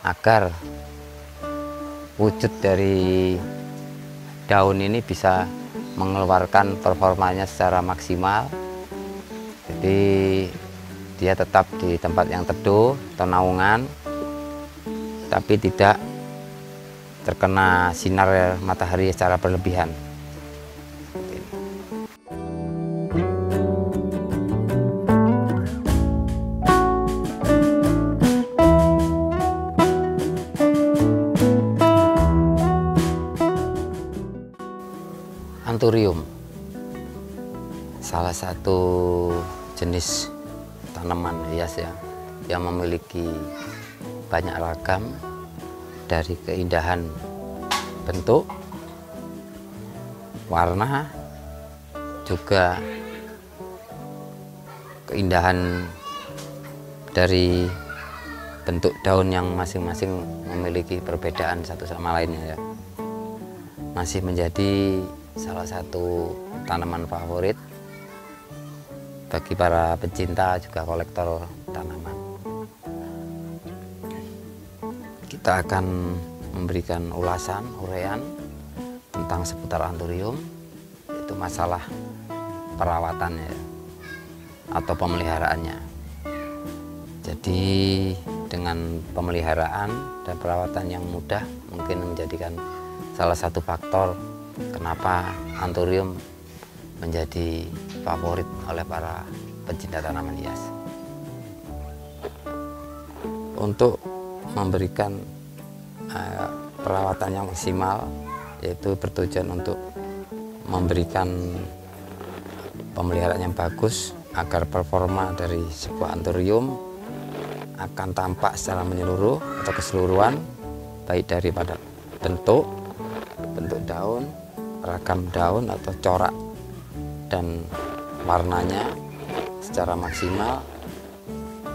agar wujud dari daun ini bisa mengeluarkan performanya secara maksimal. Jadi dia tetap di tempat yang teduh atau naungan, tapi tidak terkena sinar matahari secara berlebihan. Anthurium, salah satu jenis tanaman hias ya, yang memiliki banyak ragam dari keindahan bentuk, warna, juga keindahan dari bentuk daun yang masing-masing memiliki perbedaan satu sama lainnya ya. Masih menjadi salah satu tanaman favorit bagi para pecinta juga kolektor tanaman. Kita akan memberikan ulasan, uraian tentang seputar anthurium, yaitu masalah perawatannya atau pemeliharaannya. Jadi dengan pemeliharaan dan perawatan yang mudah mungkin menjadikan salah satu faktor kenapa anthurium menjadi favorit oleh para pencinta tanaman hias. Untuk memberikan perawatan yang maksimal, yaitu bertujuan untuk memberikan pemeliharaan yang bagus agar performa dari sebuah anthurium akan tampak secara menyeluruh atau keseluruhan, baik daripada bentuk daun, ragam daun atau corak dan warnanya secara maksimal,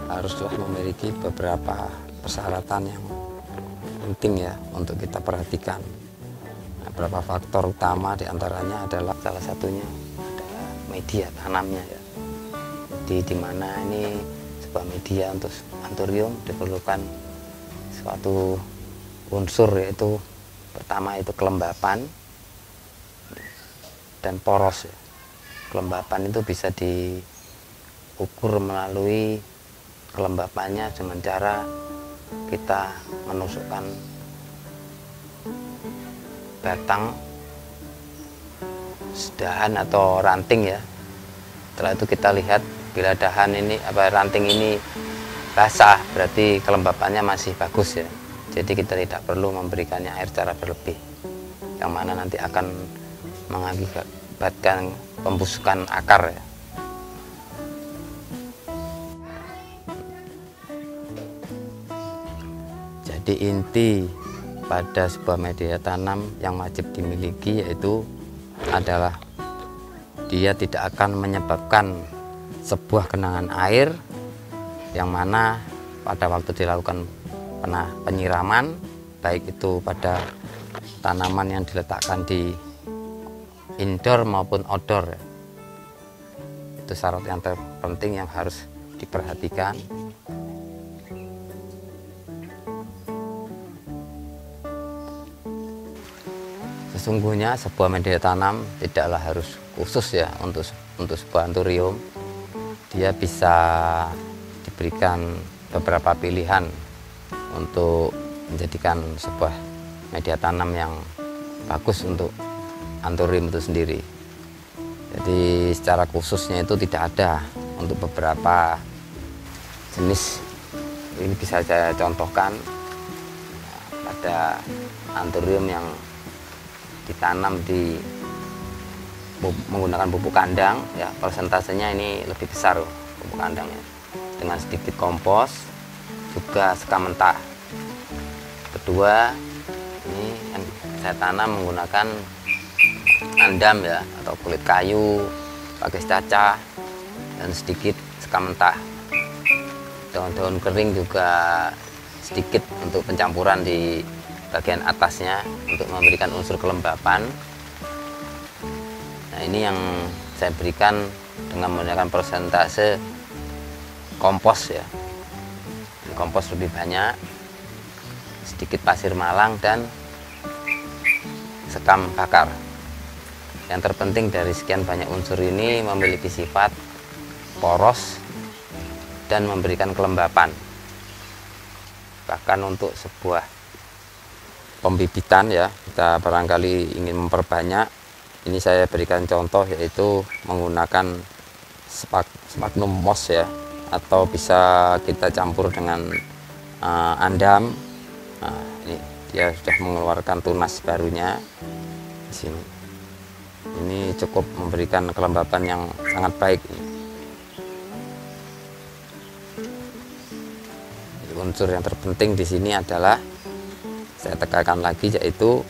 haruslah memiliki beberapa persyaratan yang penting ya untuk kita perhatikan. Nah, beberapa faktor utama diantaranya adalah salah satunya adalah media tanamnya ya. Jadi di mana ini sebuah media untuk anthurium diperlukan suatu unsur, yaitu pertama itu kelembapan dan poros ya. Kelembapan itu bisa diukur melalui kelembapannya dengan cara kita menusukkan batang dahan atau ranting ya. Setelah itu kita lihat bila dahan ini ranting ini basah, berarti kelembapannya masih bagus ya. Jadi kita tidak perlu memberikannya air secara berlebih, yang mana nanti akan mengakibatkan pembusukan akar ya. Jadi inti pada sebuah media tanam yang wajib dimiliki yaitu adalah dia tidak akan menyebabkan sebuah genangan air, yang mana pada waktu dilakukan penyiraman, baik itu pada tanaman yang diletakkan di indoor maupun outdoor, itu syarat yang terpenting yang harus diperhatikan. Sesungguhnya sebuah media tanam tidaklah harus khusus ya untuk sebuah anthurium. Dia bisa diberikan beberapa pilihan untuk menjadikan sebuah media tanam yang bagus untuk anthurium itu sendiri. Jadi secara khususnya itu tidak ada untuk beberapa jenis. Ini bisa saya contohkan pada anthurium yang ditanam menggunakan pupuk kandang ya, persentasenya ini lebih besar pupuk kandangnya, dengan sedikit kompos juga sekam mentah. Kedua, ini yang saya tanam menggunakan andam ya, atau kulit kayu, pakai cacah dan sedikit sekam mentah. Daun-daun kering juga sedikit untuk pencampuran di bagian atasnya untuk memberikan unsur kelembapan. Nah, ini yang saya berikan dengan menggunakan persentase kompos ya. Kompos lebih banyak sedikit pasir malang, dan sekam bakar. Yang terpenting dari sekian banyak unsur ini memiliki sifat poros dan memberikan kelembapan. Bahkan untuk sebuah pembibitan ya, kita barangkali ingin memperbanyak, ini saya berikan contoh yaitu menggunakan sphagnum moss ya, atau bisa kita campur dengan andam. Nah, ini dia sudah mengeluarkan tunas barunya di sini. Ini cukup memberikan kelembapan yang sangat baik. Unsur yang terpenting di sini adalah, saya tekankan lagi, yaitu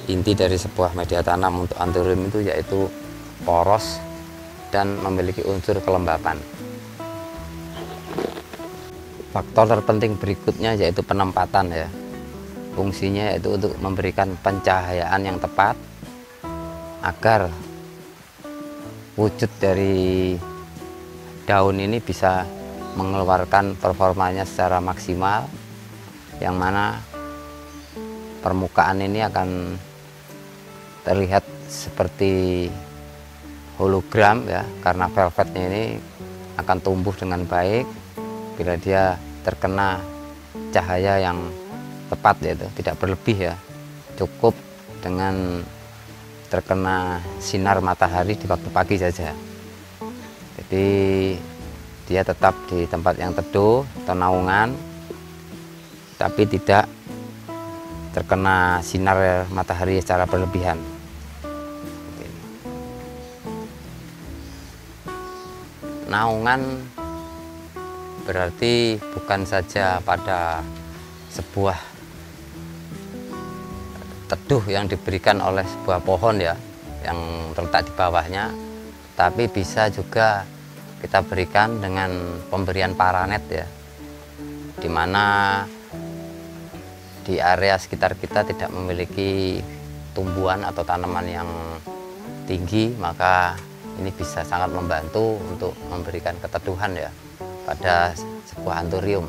inti dari sebuah media tanam untuk anthurium itu yaitu poros dan memiliki unsur kelembapan. Faktor terpenting berikutnya yaitu penempatan ya. Fungsinya yaitu untuk memberikan pencahayaan yang tepat agar wujud dari daun ini bisa mengeluarkan performanya secara maksimal, yang mana permukaan ini akan terlihat seperti hologram ya, karena velvetnya ini akan tumbuh dengan baik bila dia terkena cahaya yang tepat, yaitu tidak berlebih ya, cukup dengan terkena sinar matahari di waktu pagi saja. Jadi dia tetap di tempat yang teduh atau naungan, tapi tidak terkena sinar matahari secara berlebihan. Naungan berarti bukan saja pada sebuah teduh yang diberikan oleh sebuah pohon ya, yang terletak di bawahnya, tapi bisa juga kita berikan dengan pemberian paranet ya, dimana di area sekitar kita tidak memiliki tumbuhan atau tanaman yang tinggi, maka ini bisa sangat membantu untuk memberikan keteduhan ya pada sebuah anthurium.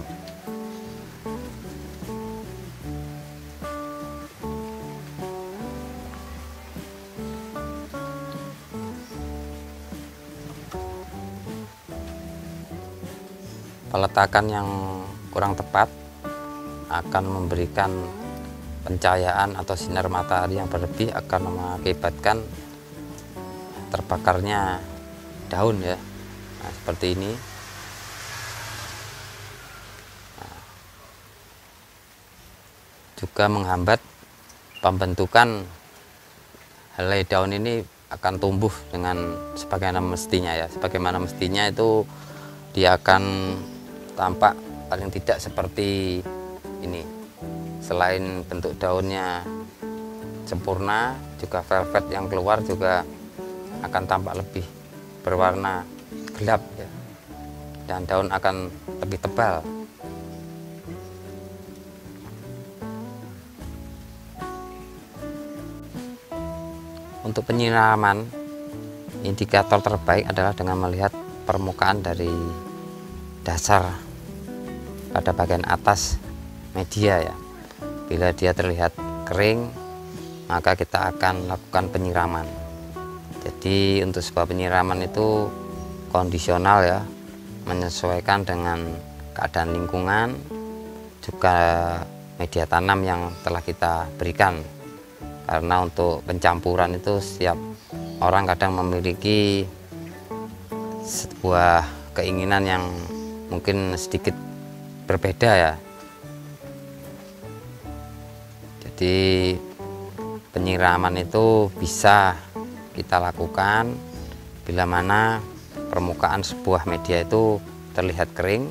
Peletakan yang kurang tepat akan memberikan pencahayaan atau sinar matahari yang berlebih, akan mengakibatkan terbakarnya daun ya. Nah, seperti ini. Nah, juga menghambat pembentukan helai daun ini akan tumbuh dengan sebagaimana mestinya ya. Sebagaimana mestinya itu dia akan tampak paling tidak seperti ini. Selain bentuk daunnya sempurna, juga velvet yang keluar juga akan tampak lebih berwarna gelap ya, dan daun akan lebih tebal. Untuk penyiraman, indikator terbaik adalah dengan melihat permukaan dari dasar pada bagian atas media ya. Bila dia terlihat kering, maka kita akan lakukan penyiraman. Jadi untuk sebuah penyiraman itu kondisional ya, menyesuaikan dengan keadaan lingkungan, juga media tanam yang telah kita berikan. Karena untuk pencampuran itu setiap orang kadang memiliki sebuah keinginan yang mungkin sedikit berbeda ya. Jadi penyiraman itu bisa kita lakukan bila mana permukaan sebuah media itu terlihat kering,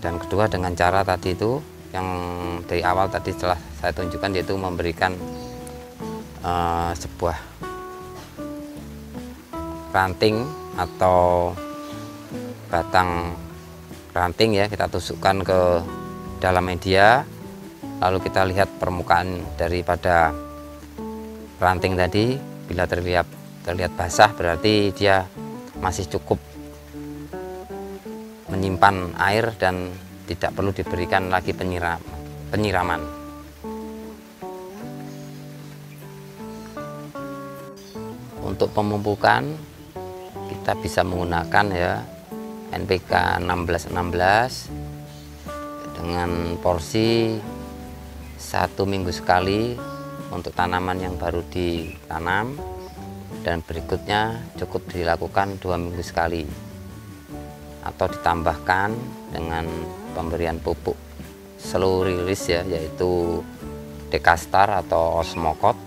dan kedua dengan cara tadi itu yang dari awal tadi telah saya tunjukkan, yaitu memberikan sebuah ranting atau batang ranting ya, kita tusukkan ke dalam media, lalu kita lihat permukaan daripada ranting tadi. Bila terlihat basah, berarti dia masih cukup menyimpan air dan tidak perlu diberikan lagi penyiraman. Untuk pemupukan kita bisa menggunakan ya NPK 1616 dengan porsi 1 minggu sekali untuk tanaman yang baru ditanam, dan berikutnya cukup dilakukan 2 minggu sekali, atau ditambahkan dengan pemberian pupuk slow release ya, yaitu Dekastar atau Osmokot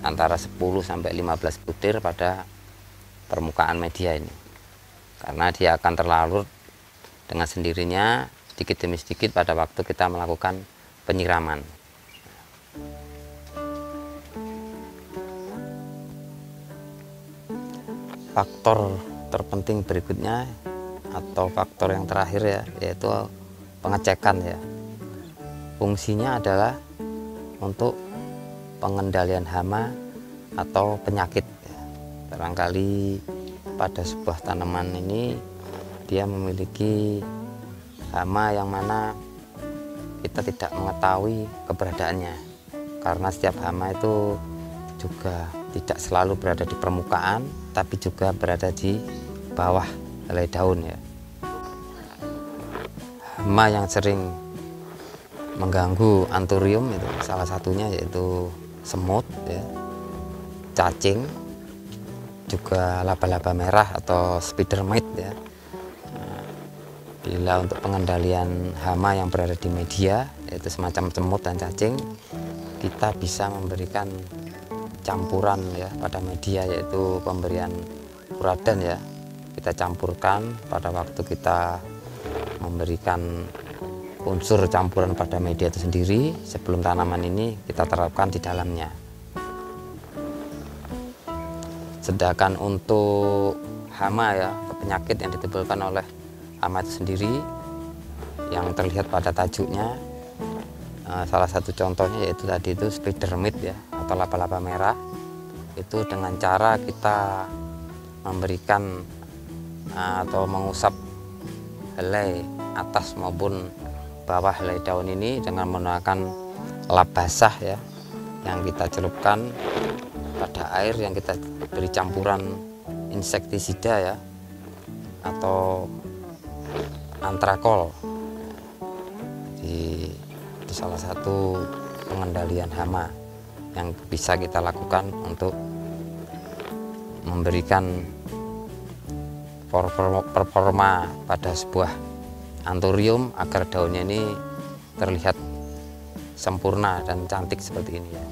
antara 10-15 butir pada permukaan media ini, karena dia akan terlarut dengan sendirinya sedikit demi sedikit pada waktu kita melakukan penyiraman. Faktor terpenting berikutnya atau faktor yang terakhir ya, yaitu pengecekan ya. Fungsinya adalah untuk pengendalian hama atau penyakit ya. Barangkali pada sebuah tanaman ini dia memiliki hama yang mana kita tidak mengetahui keberadaannya, karena setiap hama itu juga tidak selalu berada di permukaan, tapi juga berada di bawah helai daun ya. Hama yang sering mengganggu anthurium itu salah satunya yaitu semut ya, cacing, juga laba-laba merah atau spider mite ya. Nah, bila untuk pengendalian hama yang berada di media yaitu semacam semut dan cacing, kita bisa memberikan campuran ya pada media, yaitu pemberian furadan ya. Kita campurkan pada waktu kita memberikan unsur campuran pada media itu sendiri sebelum tanaman ini kita terapkan di dalamnya. Sedangkan untuk hama ya, penyakit yang ditimbulkan oleh hama itu sendiri yang terlihat pada tajuknya, salah satu contohnya yaitu tadi itu spider mite ya, atau laba-laba merah. Itu dengan cara kita memberikan atau mengusap helai atas maupun bawah helai daun ini dengan menggunakan lap basah ya, yang kita celupkan pada air yang kita beri campuran insektisida ya, atau antrakol. Jadi itu salah satu pengendalian hama yang bisa kita lakukan untuk memberikan performa pada sebuah anthurium agar daunnya ini terlihat sempurna dan cantik seperti ini ya.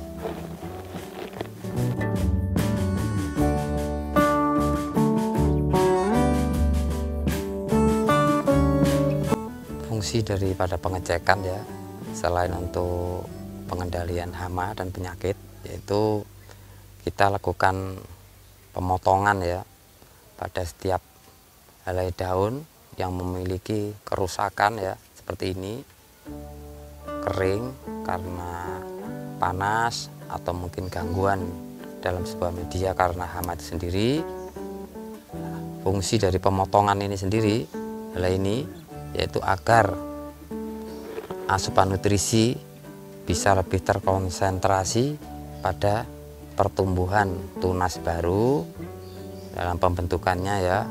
Fungsi daripada pengecekan ya, selain untuk pengendalian hama dan penyakit, yaitu kita lakukan pemotongan ya pada setiap helai daun yang memiliki kerusakan ya, seperti ini, kering karena panas atau mungkin gangguan dalam sebuah media karena hama itu sendiri. Fungsi dari pemotongan ini sendiri, helai ini, yaitu agar asupan nutrisi bisa lebih terkonsentrasi pada pertumbuhan tunas baru dalam pembentukannya ya,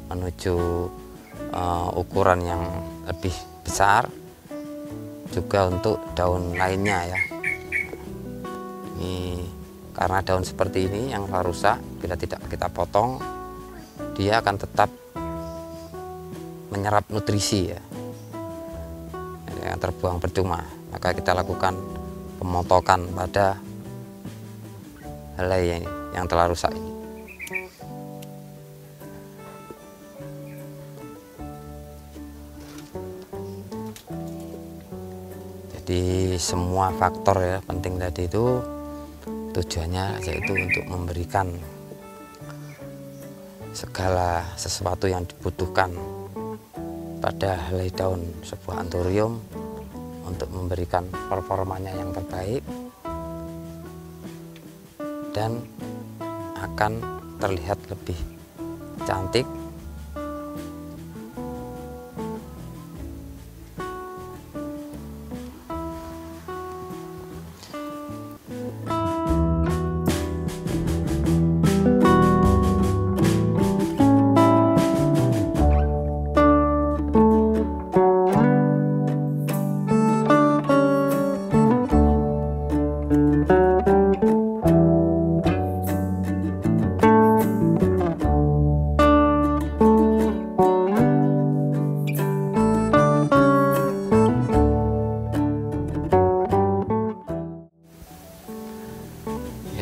menuju ukuran yang lebih besar, juga untuk daun lainnya ya. Ini karena daun seperti ini yang telah rusak, bila tidak kita potong, dia akan tetap menyerap nutrisi ya, yang terbuang percuma. Maka kita lakukan pemotongan pada helai yang telah rusak ini. Jadi semua faktor ya penting tadi itu tujuannya yaitu untuk memberikan segala sesuatu yang dibutuhkan pada helai daun sebuah anthurium untuk memberikan performanya yang terbaik dan akan terlihat lebih cantik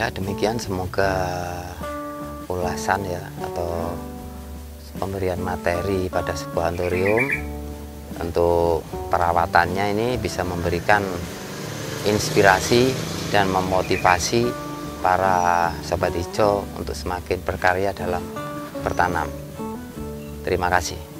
Ya, demikian semoga ulasan ya atau pemberian materi pada sebuah antorium untuk perawatannya ini bisa memberikan inspirasi dan memotivasi para sobat hijau untuk semakin berkarya dalam bertanam. Terima kasih.